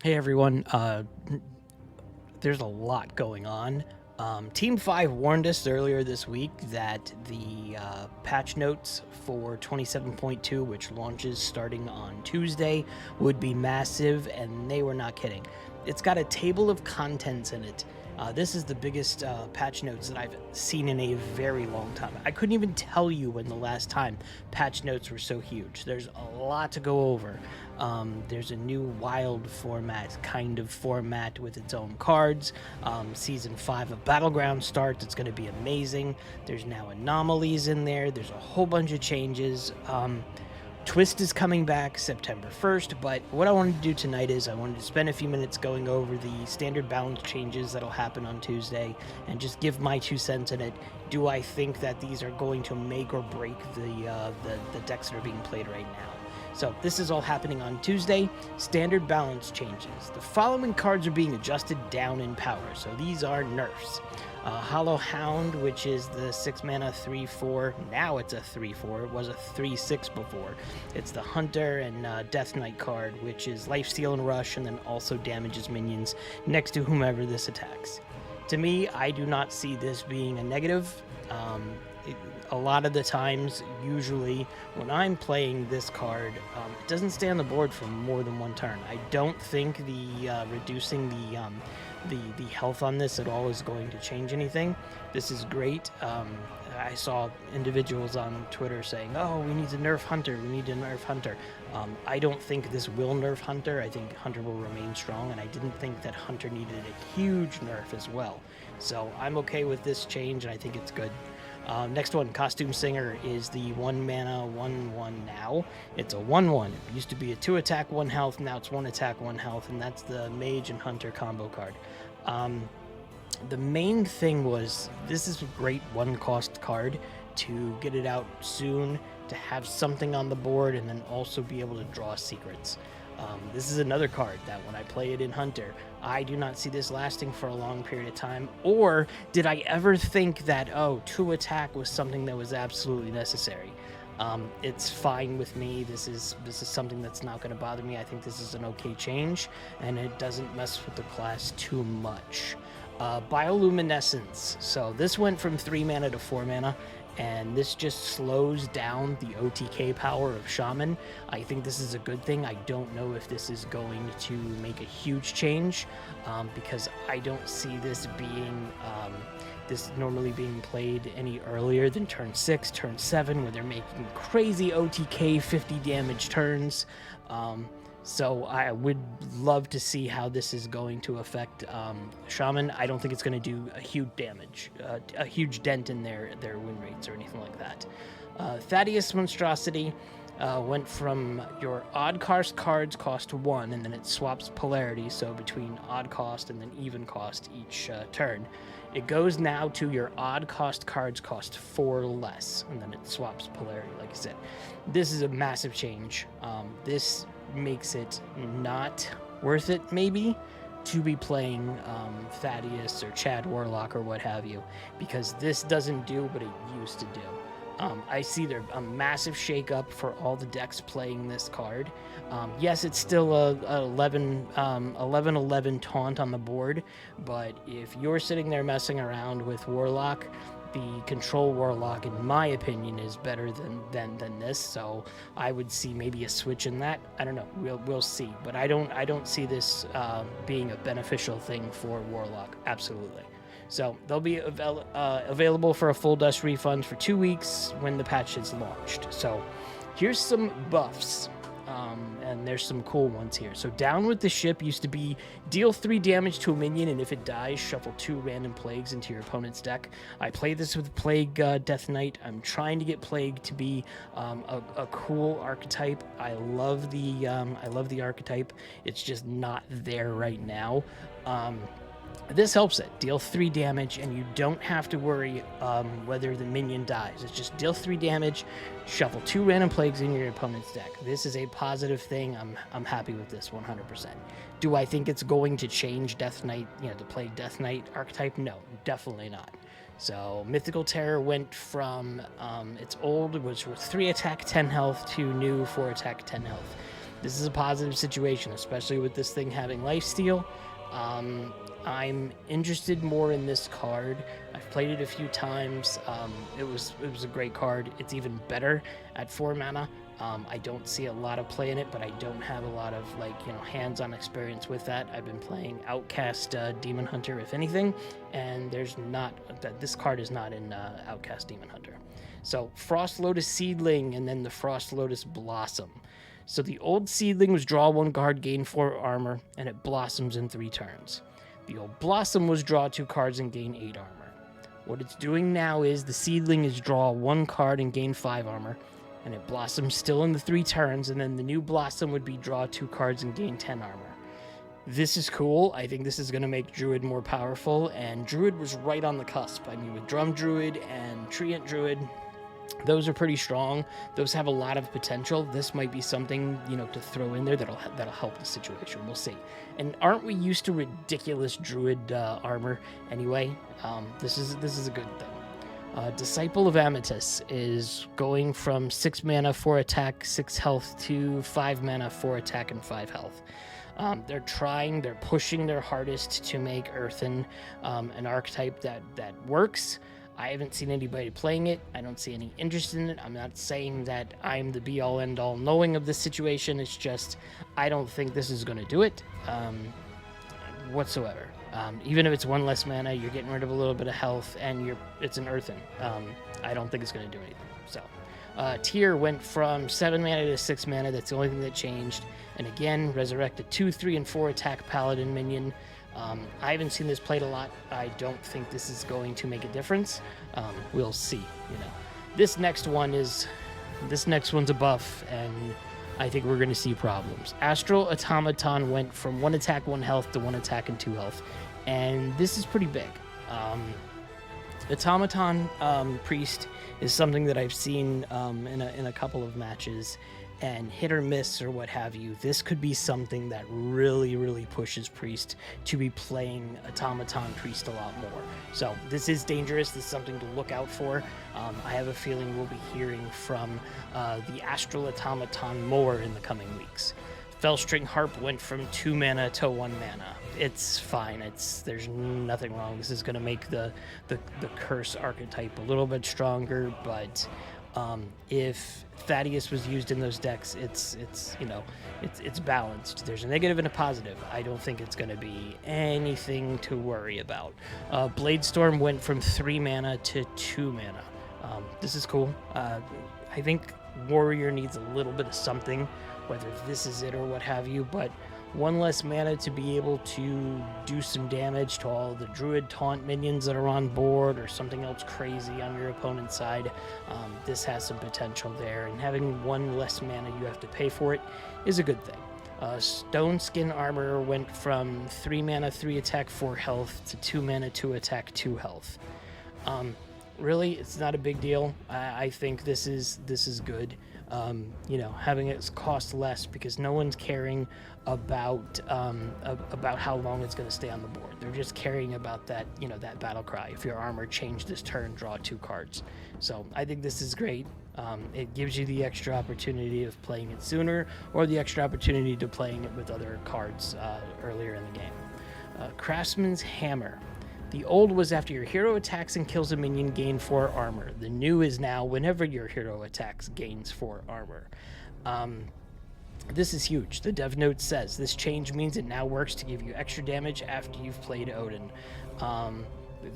Hey everyone, there's a lot going on. Team 5 warned us earlier this week that the patch notes for 27.2, which launches starting on Tuesday, would be massive, and they were not kidding. It's got a table of contents in it. This is the biggest patch notes that I've seen in a very long time. I couldn't even tell you when the last time patch notes were so huge. There's a lot to go over. There's a new wild kind of format with its own cards. Season 5 of Battleground starts. It's going to be amazing. There's now anomalies in there. There's a whole bunch of changes. Twist is coming back September 1st, but what I wanted to do tonight is I wanted to spend a few minutes going over the standard balance changes that'll happen on Tuesday and just give my 2 cents in it. Do I think that these are going to make or break the decks that are being played right now? So this is all happening on Tuesday. Standard balance changes. The following cards are being adjusted down in power. So these are nerfs. Hollow Hound, which is the 6 mana 3/4. Now it's a 3/4. It was a 3/6 before. It's the Hunter and Death Knight card, which is Lifesteal and Rush, and then also damages minions next to whomever this attacks. To me, I do not see this being a negative. A lot of the times, usually, when I'm playing this card, it doesn't stay on the board for more than one turn. I don't think the reducing the health on this at all is going to change anything. This is great. I saw individuals on Twitter saying, "Oh, we need to nerf Hunter. We need to nerf Hunter." I don't think this will nerf Hunter. I think Hunter will remain strong, and I didn't think that Hunter needed a huge nerf as well. So I'm okay with this change, and I think it's good. Next one, Costume Singer, is the 1 mana 1/1 now. It's a 1/1. It used to be a 2 attack, 1 health. Now it's 1 attack, 1 health, and that's the Mage and Hunter combo card. The main thing was this is a great 1-cost card to get it out soon, to have something on the board, and then also be able to draw secrets. This is another card that when I play it in Hunter, I do not see this lasting for a long period of time. Or did I ever think that, 2 attack was something that was absolutely necessary? It's fine with me. This is something that's not going to bother me. I think this is an okay change, and it doesn't mess with the class too much. Bioluminescence. So this went from 3 mana to 4 mana, and this just slows down the OTK power of Shaman. I think this is a good thing. I don't know if this is going to make a huge change, because I don't see this normally being played any earlier than turn 6, turn 7, where they're making crazy OTK 50 damage turns. So I would love to see how this is going to affect Shaman. I don't think it's going to do a huge damage, a huge dent in their win rates or anything like that. Thaddeus Monstrosity went from your odd cost cards cost 1, and then it swaps polarity, so between odd cost and then even cost each turn. It goes now to your odd cost cards cost 4 less, and then it swaps polarity, like I said. This is a massive change. This makes it not worth it, maybe, to be playing Thaddeus or Chad Warlock or what have you, because this doesn't do what it used to do. I see there a massive shakeup for all the decks playing this card. Yes, it's still a 11/11 taunt on the board, but if you're sitting there messing around with Warlock, the Control Warlock, in my opinion, is better than this. So I would see maybe a switch in that. I don't know. We'll see. But I don't see this being a beneficial thing for Warlock. Absolutely. So they'll be available for a full dust refund for 2 weeks when the patch is launched. So here's some buffs. And there's some cool ones here. So Down with the Ship used to be deal 3 damage to a minion, and if it dies, shuffle 2 random plagues into your opponent's deck. I play this with Plague Death Knight. I'm trying to get Plague to be a cool archetype. I love the archetype. It's just not there right now. This helps it. Deal 3 damage, and you don't have to worry whether the minion dies. It's just deal 3 damage, shuffle 2 random plagues in your opponent's deck. This is a positive thing. I'm happy with this 100%. Do I think it's going to change Death Knight, the Plague Death Knight archetype? No, definitely not. So Mythical Terror went from its old, which was 3 attack, 10 health, to new 4 attack, 10 health. This is a positive situation, especially with this thing having lifesteal. I'm interested more in this card. I've played it a few times. It was a great card. It's even better at 4 mana. I don't see a lot of play in it, but I don't have a lot of hands-on experience with that. I've been playing Outcast Demon Hunter, if anything, and this card is not in Outcast Demon Hunter. So Frost Lotus Seedling and then the Frost Lotus Blossom. So the old Seedling was draw 1 card, gain 4 armor, and it blossoms in 3 turns. The old Blossom was draw 2 cards and gain 8 armor. What it's doing now is the Seedling is draw 1 card and gain 5 armor, and it blossoms still in the 3 turns, and then the new Blossom would be draw 2 cards and gain 10 armor. This is cool. I think this is going to make Druid more powerful, and Druid was right on the cusp. I mean, with Drum Druid and Treant Druid, those are pretty strong. Those have a lot of potential. This might be something, to throw in there that'll help the situation. We'll see. And aren't we used to ridiculous Druid armor anyway? This is a good thing. Disciple of Amatus is going from 6 mana, 4 attack, 6 health to 5 mana, 4 attack, and 5 health. They're pushing their hardest to make Earthen an archetype that works. I haven't seen anybody playing it. I don't see any interest in it. I'm not saying that I'm the be-all, end-all knowing of this situation. It's just I don't think this is going to do it whatsoever. Even if it's 1 less mana, you're getting rid of a little bit of health, and it's an Earthen. I don't think it's going to do anything. So, Tyr went from 7 mana to 6 mana. That's the only thing that changed. And again, resurrected 2, 3, and 4 attack Paladin minion. I haven't seen this played a lot. I don't think this is going to make a difference. We'll see. This next one's a buff, and I think we're going to see problems. Astral Automaton went from 1 attack, 1 health to 1 attack and 2 health, and this is pretty big. Automaton Priest is something that I've seen in a couple of matches, and hit or miss or what have you. This could be something that really, really pushes Priest to be playing Automaton Priest a lot more. So this is dangerous. This is something to look out for. I have a feeling we'll be hearing from the Astral Automaton more in the coming weeks. Fellstring Harp went from 2 mana to 1 mana. It's fine. There's nothing wrong. This is going to make the Curse archetype a little bit stronger, but if Thaddeus was used in those decks, it's balanced. There's a negative and a positive. I don't think it's going to be anything to worry about. Bladestorm went from 3 mana to 2 mana. This is cool. I think Warrior needs a little bit of something, whether this is it or what have you, but 1 less mana to be able to do some damage to all the Druid taunt minions that are on board, or something else crazy on your opponent's side. This has some potential there, and having 1 less mana you have to pay for it is a good thing. Stone Skin Armor went from 3 mana, 3 attack, 4 health to 2 mana, 2 attack, 2 health. Really, it's not a big deal. I think this is good. Having it cost less, because no one's caring about how long it's going to stay on the board. They're just caring about that battle cry. If your armor changed this turn, draw 2 cards. So I think this is great. It gives you the extra opportunity of playing it sooner, or the extra opportunity to playing it with other cards earlier in the game. Craftsman's Hammer. The old was after your hero attacks and kills a minion, gain 4 armor. The new is now whenever your hero attacks, gains 4 armor. This is huge. The dev note says this change means it now works to give you extra damage after you've played Odin.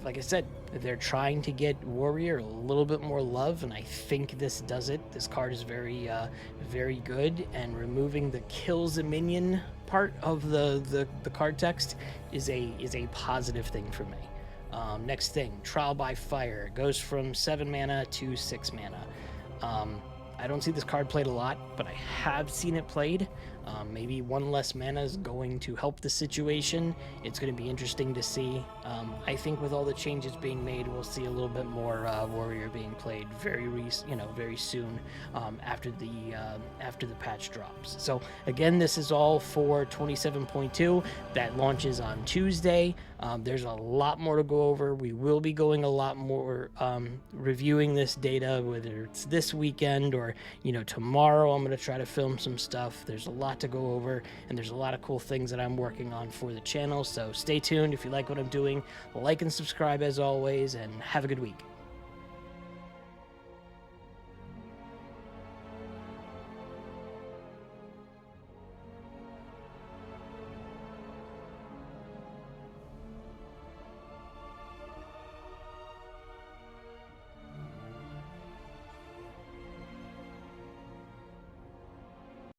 Like I said, they're trying to get Warrior a little bit more love, and I think this does it. This card is very, very good, and removing the kills a minion part of the card text is a positive thing for me. Next thing, Trial by Fire. It goes from 7 mana to 6 mana. I don't see this card played a lot, but I have seen it played. Maybe 1 less mana is going to help the situation. It's going to be interesting to see. I think with all the changes being made, we'll see a little bit more Warrior being played very soon after the patch drops. So again, this is all for 27.2 that launches on Tuesday. There's a lot more to go over. We will be going a lot more reviewing this data, whether it's this weekend or tomorrow. I'm going to try to film some stuff. There's a lot lot to go over, and there's a lot of cool things that I'm working on for the channel. So stay tuned if you like what I'm doing. Like and subscribe as always, and have a good week.